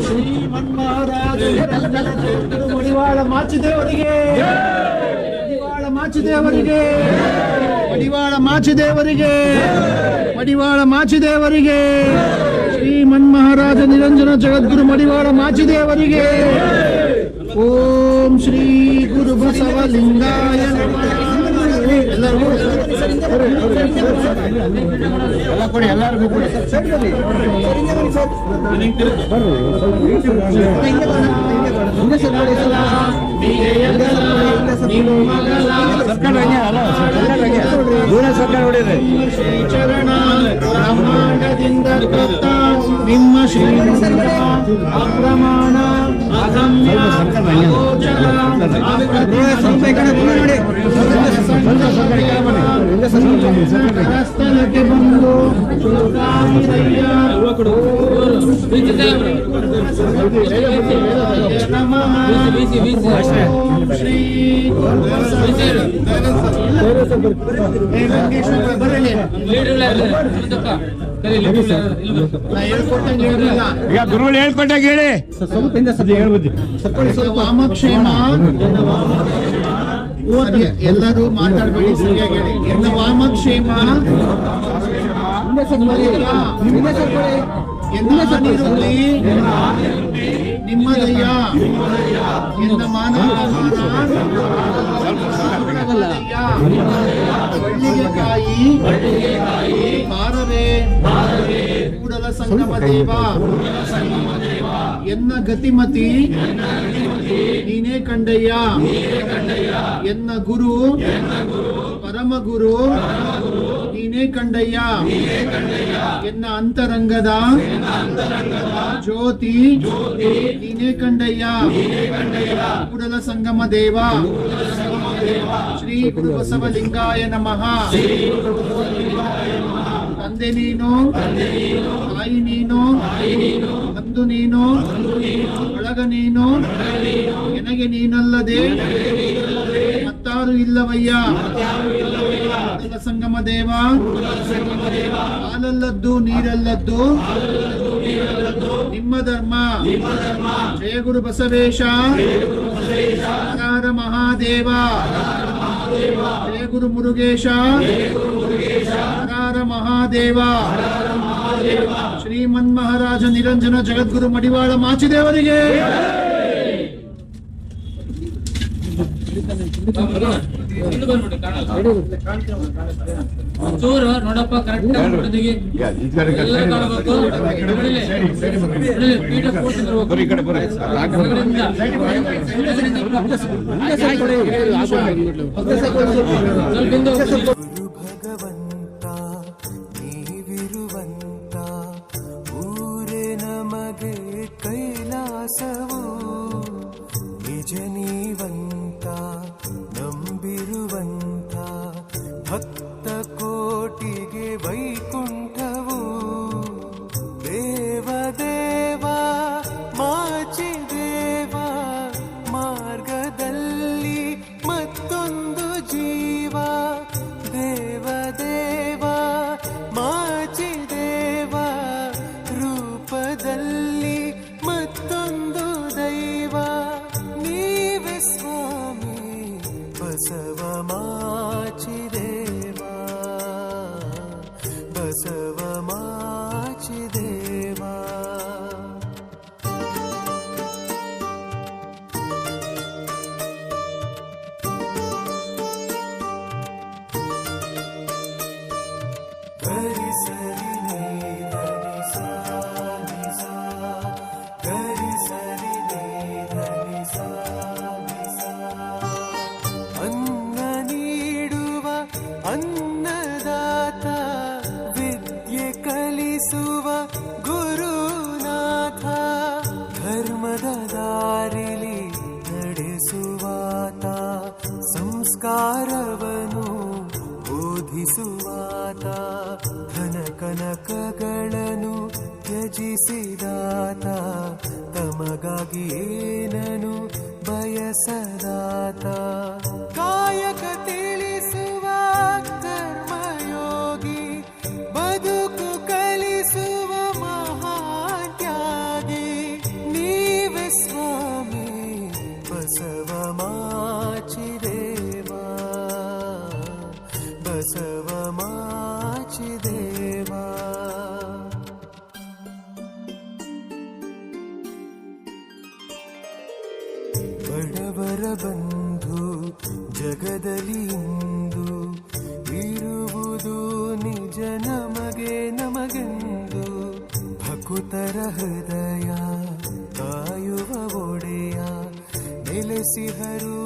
ಶ್ರೀಮನ್ಮಹಾರಾಜ ಮಡಿವಾಳ ಮಾಚಿದೇವರಿಗೆ, ಮಡಿವಾಳ ಮಾಚಿದೇವರಿಗೆ, ಮಡಿವಾಳ ಮಾಚಿದೇವರಿಗೆ, ಮಡಿವಾಳ ಮಾಚಿದೇವರಿಗೆ, ಶ್ರೀಮನ್ಮಹಾರಾಜ ನಿರಂಜನ ಜಗದ್ಗುರು ಮಡಿವಾಳ ಮಾಚಿದೇವರಿಗೆ. ಓಂ ಶ್ರೀ ಗುರು ಬಸವಲಿಂಗಾಯ ನಮಃ. ಎಲ್ಲರಿಗೂ ಎಲ್ಲರಿಗೂ ಚರಣ ಬ್ರಹ್ಮಾಂಡದಿಂದ ನಿಮ್ಮ ಶ್ರೀ ಅಪ್ರಮಾಣ ಅಗಮ್ಯ ಸ್ಥಳಕ್ಕೆ ಬಂದು ಶ್ರೀ ಈಗ ಗುರುಗಳು ಹೇಳ್ಕೊಟ್ಟಾಗ ಹೇಳಿ. ವಾಮಕ್ಷೇಮ ಎಲ್ಲರೂ ಮಾತಾಡಬೇಡಿ, ಸರಿಯಾಗಿ ಹೇಳಿ. ಎನ್ನ ವಾಮಕ್ಷೇಮ ಎನ್ನಿರುಳಿ ನಿಮ್ಮದಯ್ಯ, ಎನ್ನ ಬಳ್ಳಿಗೆಕಾಯಿ ಭಾರವೇ ಕೂಡಲ ಸಂಗಮ ದೇವ, ಎನ್ನ ಗತಿಮತಿ ನೀನೇ ಕಂಡಯ್ಯ, ಎನ್ನ ಗುರು ಪರಮ ಗುರು ನೀನೇ ಕಂಡಯ್ಯ, ಎನ್ನ ಅಂತರಂಗದ ಜ್ಯೋತಿ ನೀನೇ ಕಂಡಯ್ಯ, ಕೂಡಲ ಸಂಗಮ ದೇವ. ಶ್ರೀ ಗುರು ಬಸವಲಿಂಗಾಯ ನಮಃ. ತಂದೆ ನೀನು, ತಾಯಿ ನೀನು, ಬಂಧು ನೀನು, ಬಳಗ ನೀನು, ನನಗೆ ನೀನಲ್ಲದೆ ಮತ್ತಾರು ಇಲ್ಲವಯ್ಯ. ಸಂಗಮ ದೇವ, ಹಾಲಲ್ಲದ್ದು ನೀರಲ್ಲದ್ದು ನಿಮ್ಮ ಧರ್ಮ. ಜಯ ಗುರು ಬಸವೇಶ, ಹರ ಹರ ಮಹಾದೇವ. ಜಯ ಗುರು ಮುರುಗೇಶ, ಹರ ಹರ ಮಹಾದೇವ. ಶ್ರೀಮನ್ಮಹಾರಾಜ ನಿರಂಜನ ಜಗದ್ಗುರು ಮಡಿವಾಳ ಮಾಚಿದೇವರಿಗೆ. ಚೂರು ನೋಡಪ್ಪ, ಕರೆಕ್ಟ್ ಭಗವಂತ ನೀವಿರುವಂತ ಊರೇ ನಮಗೆ ಕೈಲಾಸವು, ನಿಜ ನೀವಂತ ನಂಬಿರುವಂತ ಭಕ್ತ ಕೋಟಿಗೆ ವೈಕುಂಠವು. ದೇವದೇವ ಮಾಚಿದೇವ, ಮಾರ್ಗದಲ್ಲಿ ಮತ್ತೊಂದು ಜೀವ. ದೇವದೇವ ಮಾಚಿದೇವ, ರೂಪದಲ್ಲಿ ಮತ್ತೊಂದು ದೈವ. ನೀವೇ ಸ್ವಾಮಿ ಬಸವ ಮಾಚಿದೇವ, ಬಸವ ಮಾಚಿದೇವ. ಗರಿ ಸರಿ ನೀ ಧನಿ ಸಾ ನಿ ಸಾ, ಗರಿ ಸರಿ ನೀ ಧನಿ ಸಾ ನಿ ಸಾ. ಅನ್ನ ನೀಡುವ ಅನ್ನದಾತ, ವಿದ್ಯೆ ಕಲಿಸುವ ಗುರುನಾಥ, ಧರ್ಮದ ದಾರಿಲಿ ನಡೆಸುವಾತ, ಸಂಸ್ಕಾರವನು ಬೋಧಿಸುವಾತ, ಧನ ಕನಕಗಳನ್ನು ತ್ಯಜಿಸಿದಾತ, ತಮಗಾಗಿ ಏನನು ಬಯಸದಾತ, ಕಾಯಕ ತಿಳಿಸುವ ಮಾಚಿದೇವಾ ಬಸವ ಮಾಚಿದೇವಾ ಬಡವರ ಬಂಧು ಜಗದಲ್ಲಿ ಇಂದು ಇರುವುದು ನಿಜ ನಮಗೆಂದು ಭಕುತರ ಹೃದಯ ಕಾಯುವ ಒಡೆಯ ನೆಲೆಸಿಹರು